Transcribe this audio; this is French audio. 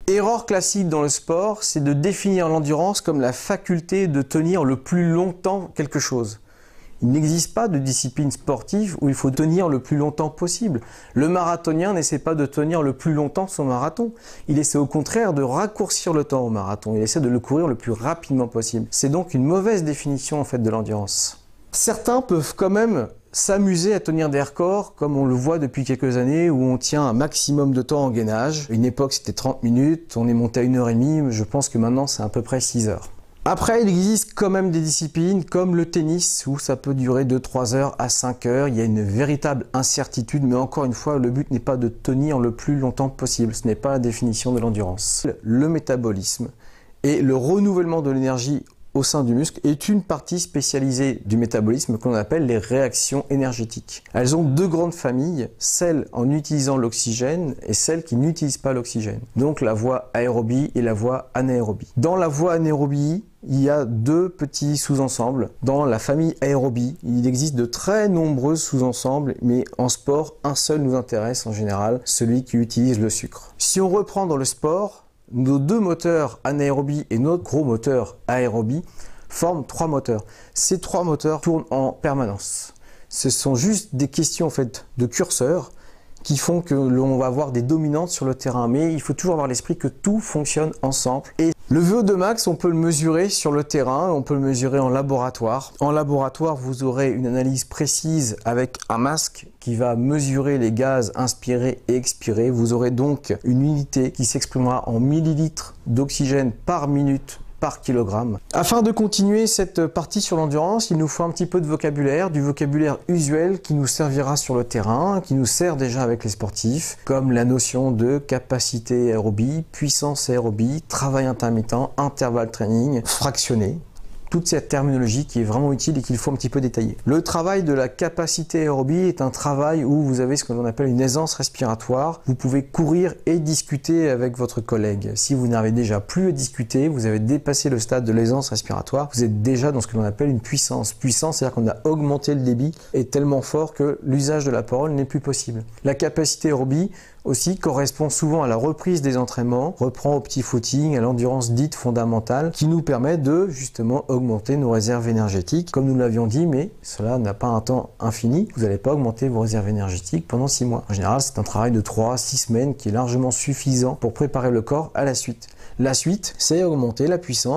Erreur classique dans le sport, c'est de définir l'endurance comme la faculté de tenir le plus longtemps quelque chose. Il n'existe pas de discipline sportive où il faut tenir le plus longtemps possible. Le marathonien n'essaie pas de tenir le plus longtemps son marathon. Il essaie au contraire de raccourcir le temps au marathon. Il essaie de le courir le plus rapidement possible. C'est donc une mauvaise définition en fait de l'endurance. Certains peuvent quand même s'amuser à tenir des records, comme on le voit depuis quelques années, où on tient un maximum de temps en gainage. Une époque, c'était 30 minutes, on est monté à 1h30, je pense que maintenant, c'est à peu près 6 heures. Après, il existe quand même des disciplines comme le tennis, où ça peut durer de 3 heures à 5 heures. Il y a une véritable incertitude, mais encore une fois, le but n'est pas de tenir le plus longtemps possible. Ce n'est pas la définition de l'endurance. Le métabolisme et le renouvellement de l'énergie au sein du muscle est une partie spécialisée du métabolisme qu'on appelle les réactions énergétiques. Elles ont deux grandes familles, celles en utilisant l'oxygène et celles qui n'utilisent pas l'oxygène. Donc la voie aérobie et la voie anaérobie. Dans la voie anaérobie, il y a deux petits sous-ensembles. Dans la famille aérobie, il existe de très nombreux sous-ensembles, mais en sport, un seul nous intéresse en général, celui qui utilise le sucre. Si on reprend dans le sport, nos deux moteurs anaérobie et notre gros moteur aérobie forment trois moteurs. Ces trois moteurs tournent en permanence. Ce sont juste des questions en fait de curseur qui font que l'on va avoir des dominantes sur le terrain. Mais il faut toujours avoir l'esprit que tout fonctionne ensemble. Et le VO2 max, on peut le mesurer sur le terrain, on peut le mesurer en laboratoire. En laboratoire, vous aurez une analyse précise avec un masque qui va mesurer les gaz inspirés et expirés. Vous aurez donc une unité qui s'exprimera en millilitres d'oxygène par minute par kilogramme. Afin de continuer cette partie sur l'endurance, il nous faut un petit peu de vocabulaire, du vocabulaire usuel qui nous servira sur le terrain, qui nous sert déjà avec les sportifs, comme la notion de capacité aérobie, puissance aérobie, travail intermittent, intervalle training, fractionné. Toute cette terminologie qui est vraiment utile et qu'il faut un petit peu détailler. Le travail de la capacité aérobie est un travail où vous avez ce que l'on appelle une aisance respiratoire. Vous pouvez courir et discuter avec votre collègue. Si vous n'avez déjà plus à discuter, vous avez dépassé le stade de l'aisance respiratoire, vous êtes déjà dans ce que l'on appelle une puissance. Puissance, c'est-à-dire qu'on a augmenté le débit, est tellement fort que l'usage de la parole n'est plus possible. La capacité aérobie aussi correspond souvent à la reprise des entraînements, reprend au petit footing, à l'endurance dite fondamentale, qui nous permet de justement augmenter nos réserves énergétiques, comme nous l'avions dit, mais cela n'a pas un temps infini. Vous n'allez pas augmenter vos réserves énergétiques pendant 6 mois. En général, c'est un travail de 3 à 6 semaines qui est largement suffisant pour préparer le corps à la suite. La suite, c'est augmenter la puissance.